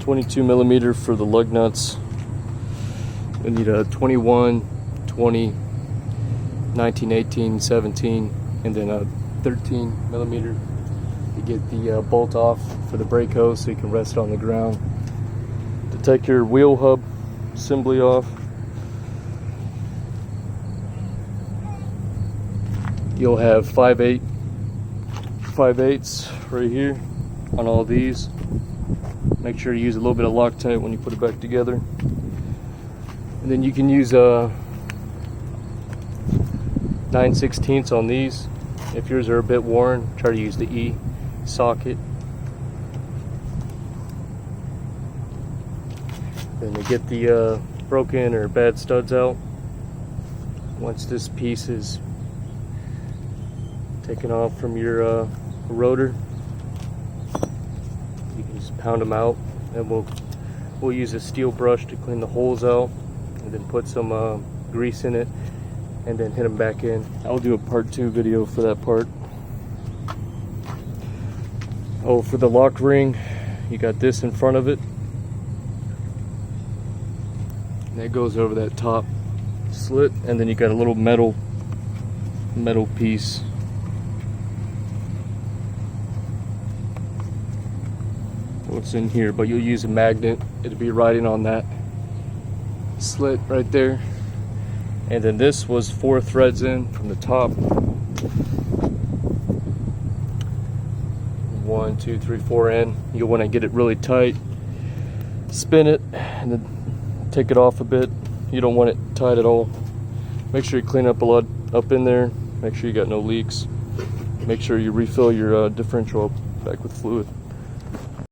22 millimeter for the lug nuts. We need a 21, 20, 19, 18, 17, and then a 13 millimeter to get the bolt off for the brake hose so you can rest it on the ground. To take your wheel hub assembly off, you'll have 5/8 right here on all these. Make sure you use a little bit of Loctite when you put it back together. And then you can use 9/16 on these. If yours are a bit worn, try to use the E socket. Then to get the broken or bad studs out, once this piece is taken off from your rotor, you can just pound them out, and we'll use a steel brush to clean the holes out, and then put some grease in it, and then hit them back in. I'll do a part 2 video for that part. Oh, for the lock ring, you got this in front of it, and that goes over that top slit, and then you got a little metal piece. What's in here, but you'll use a magnet. It'll be riding on that slit right there. And then this was 4 threads in from the top. 1, 2, 3, 4 in. You'll want to get it really tight. Spin it and then take it off a bit. You don't want it tight at all. Make sure you clean up a lot up in there. Make sure you got no leaks. Make sure you refill your differential back with fluid.